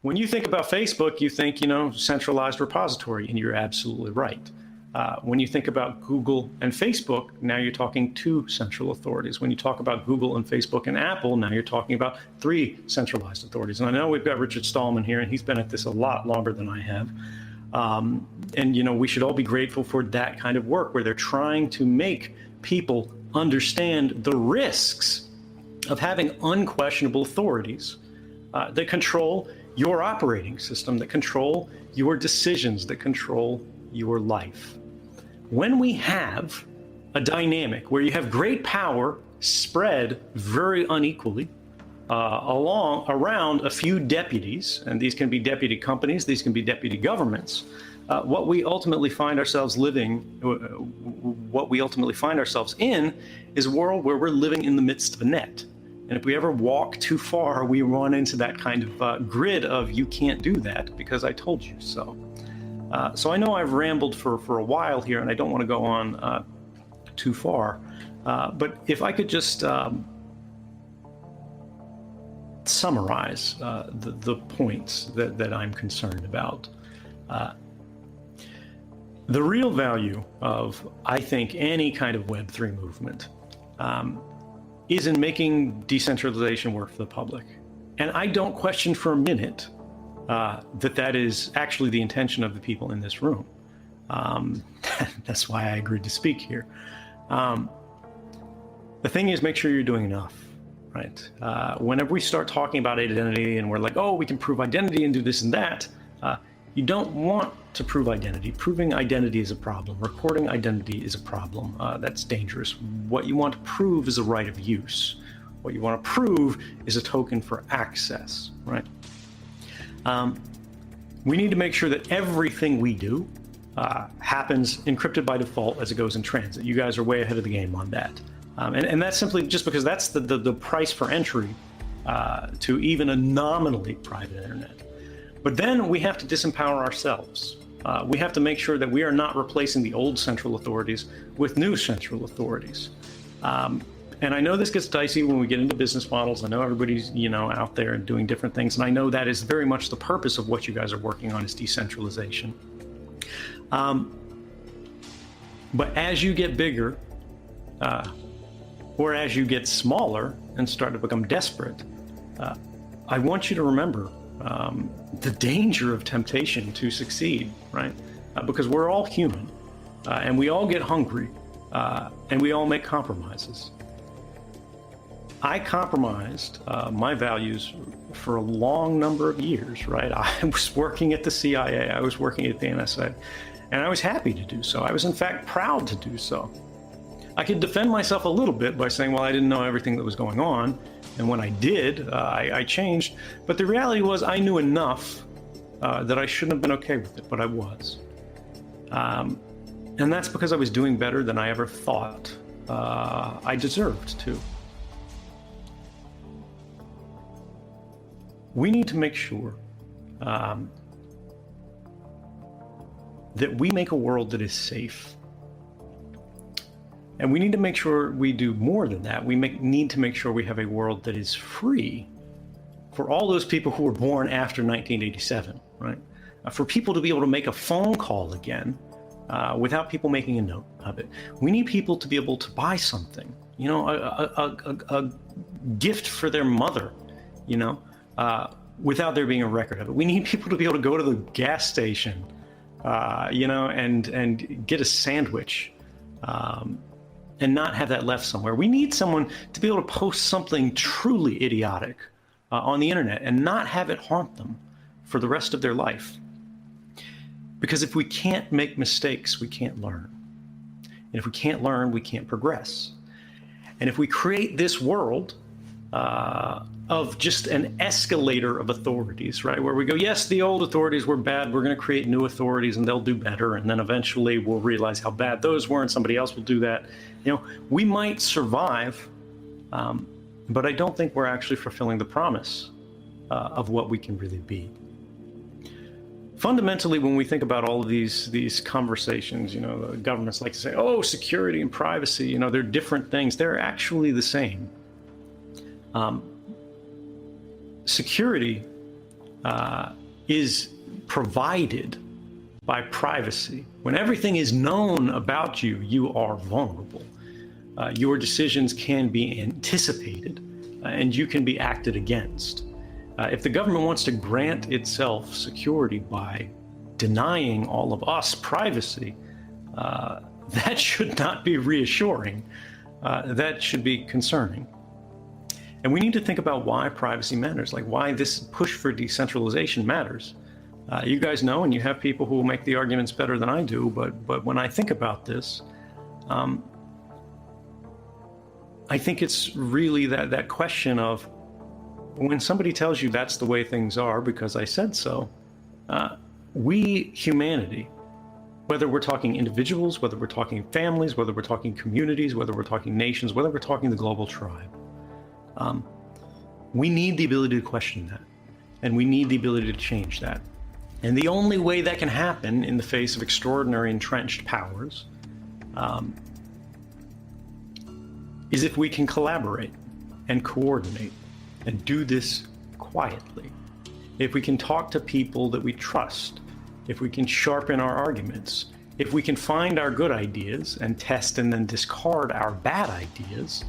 When you think about Facebook, you think, centralized repository, and you're absolutely right. When you think about Google and Facebook, now you're talking two central authorities. When you talk about Google and Facebook and Apple, now you're talking about three centralized authorities. And I know we've got Richard Stallman here, and he's been at this a lot longer than I have. And we should all be grateful for that kind of work where they're trying to make people understand the risks of having unquestionable authorities that control your operating system, that control your decisions, that control your life. When we have a dynamic where you have great power spread very unequally around a few deputies, and these can be deputy companies, these can be deputy governments, what we ultimately find ourselves in is a world where we're living in the midst of a net. And if we ever walk too far, we run into that kind of grid of you can't do that because I told you so. So I know I've rambled for a while here, and I don't want to go on too far. But if I could just summarize the points that I'm concerned about. The real value of, I think, any kind of Web3 movement is in making decentralization work for the public. And I don't question for a minute that is actually the intention of the people in this room. That's why I agreed to speak here. The thing is, make sure you're doing enough, right? Whenever we start talking about identity and we're like, oh, we can prove identity and do this and that, you don't want to prove identity. Proving identity is a problem. Recording identity is a problem. That's dangerous. What you want to prove is a right of use. What you want to prove is a token for access, right? We need to make sure that everything we do happens encrypted by default as it goes in transit. You guys are way ahead of the game on that. And that's simply just because that's the price for entry to even a nominally private internet. But then we have to disempower ourselves. We have to make sure that we are not replacing the old central authorities with new central authorities. And I know this gets dicey when we get into business models. I know everybody's, out there and doing different things. And I know that is very much the purpose of what you guys are working on is decentralization. But as you get bigger, or as you get smaller and start to become desperate, I want you to remember the danger of temptation to succeed, right? Because we're all human, and we all get hungry, and we all make compromises. I compromised my values for a long number of years, right? I was working at the CIA, I was working at the NSA, and I was happy to do so. I was in fact proud to do so. I could defend myself a little bit by saying, well, I didn't know everything that was going on. And when I did, I changed. But the reality was I knew enough that I shouldn't have been okay with it, but I was. And that's because I was doing better than I ever thought I deserved to. We need to make sure that we make a world that is safe. And we need to make sure we do more than that. We need to make sure we have a world that is free for all those people who were born after 1987, right? For people to be able to make a phone call again without people making a note of it. We need people to be able to buy something, a gift for their mother, without there being a record of it. We need people to be able to go to the gas station, and get a sandwich. And not have that left somewhere. We need someone to be able to post something truly idiotic on the internet and not have it haunt them for the rest of their life. Because if we can't make mistakes, we can't learn. And if we can't learn, we can't progress. And if we create this world of just an escalator of authorities, right? Where we go, yes, the old authorities were bad. We're going to create new authorities and they'll do better. And then eventually we'll realize how bad those were and somebody else will do that. We might survive, but I don't think we're actually fulfilling the promise of what we can really be. Fundamentally, when we think about all of these conversations, the governments like to say, oh, security and privacy, they're different things. They're actually the same. Security is provided by privacy. When everything is known about you, you are vulnerable. Your decisions can be anticipated, and you can be acted against. If the government wants to grant itself security by denying all of us privacy, that should not be reassuring. That should be concerning. And we need to think about why privacy matters, like why this push for decentralization matters. You guys know, and you have people who will make the arguments better than I do, but when I think about this, I think it's really that question of when somebody tells you that's the way things are because I said so, we, humanity, whether we're talking individuals, whether we're talking families, whether we're talking communities, whether we're talking nations, whether we're talking the global tribe, we need the ability to question that, and we need the ability to change that. And the only way that can happen in the face of extraordinary entrenched powers is if we can collaborate and coordinate and do this quietly. If we can talk to people that we trust, if we can sharpen our arguments, if we can find our good ideas and test and then discard our bad ideas,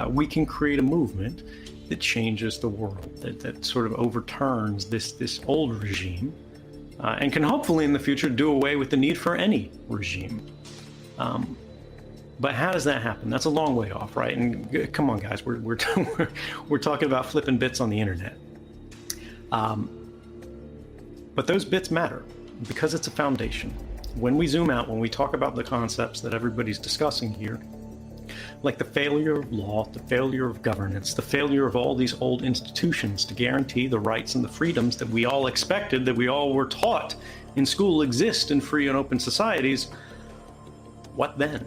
we can create a movement that changes the world, that sort of overturns this old regime, and can hopefully in the future do away with the need for any regime. But how does that happen? That's a long way off, right? And come on, guys, we're talking about flipping bits on the internet. But those bits matter because it's a foundation. When we zoom out, when we talk about the concepts that everybody's discussing here, like the failure of law, the failure of governance, the failure of all these old institutions to guarantee the rights and the freedoms that we all expected, that we all were taught in school exist in free and open societies, what then?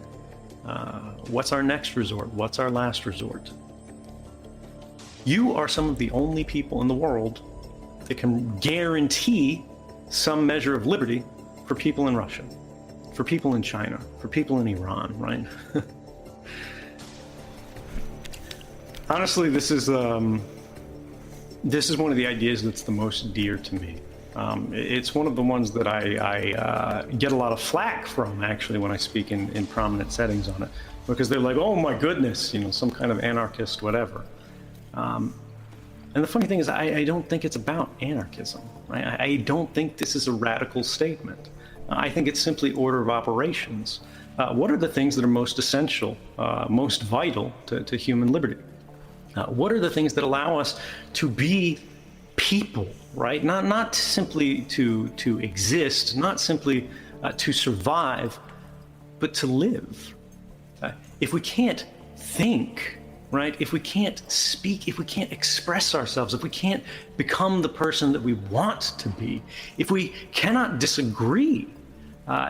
What's our next resort? What's our last resort? You are some of the only people in the world that can guarantee some measure of liberty for people in Russia, for people in China, for people in Iran, right? Honestly, this is one of the ideas that's the most dear to me. It's one of the ones that I get a lot of flack from, actually, when I speak in prominent settings on it, because they're like, oh my goodness, some kind of anarchist, whatever. And the funny thing is, I don't think it's about anarchism. Right? I don't think this is a radical statement. I think it's simply order of operations. What are the things that are most essential, most vital to human liberty? What are the things that allow us to be people, right? Not simply to exist, not simply to survive, but to live. If we can't think, right? If we can't speak, if we can't express ourselves, if we can't become the person that we want to be, if we cannot disagree,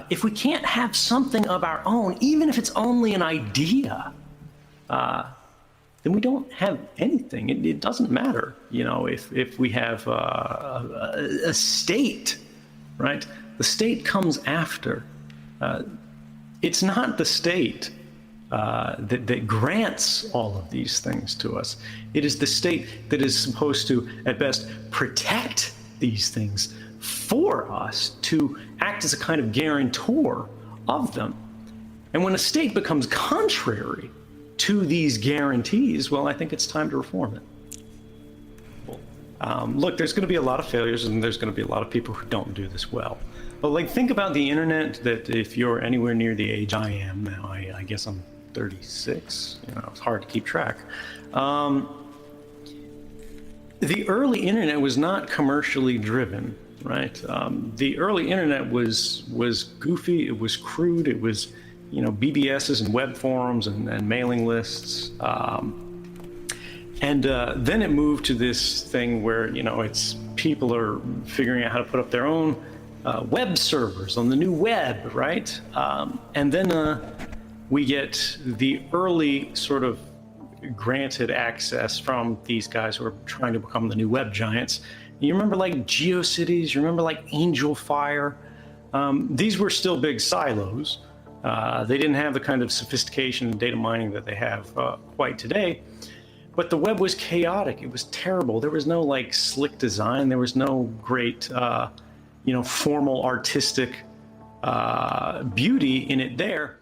if we can't have something of our own, even if it's only an idea, then we don't have anything. It doesn't matter, if we have a state, right? The state comes after. It's not the state that grants all of these things to us. It is the state that is supposed to, at best, protect these things for us, to act as a kind of guarantor of them. And when a state becomes contrary to these guarantees, well, I think it's time to reform it. Look, there's going to be a lot of failures, and there's going to be a lot of people who don't do this well. But think about the internet, that if you're anywhere near the age I am now, I guess I'm 36, it's hard to keep track. The early internet was not commercially driven, right? The early internet was goofy, it was crude, it was BBSs and web forums and mailing lists. And then it moved to this thing where, it's people are figuring out how to put up their own web servers on the new web, right? And then we get the early sort of granted access from these guys who are trying to become the new web giants. You remember like GeoCities, you remember like Angel Fire? These were still big silos. They didn't have the kind of sophistication and data mining that they have quite today. But the web was chaotic. It was terrible. There was no like slick design. There was no great, formal artistic beauty in it there.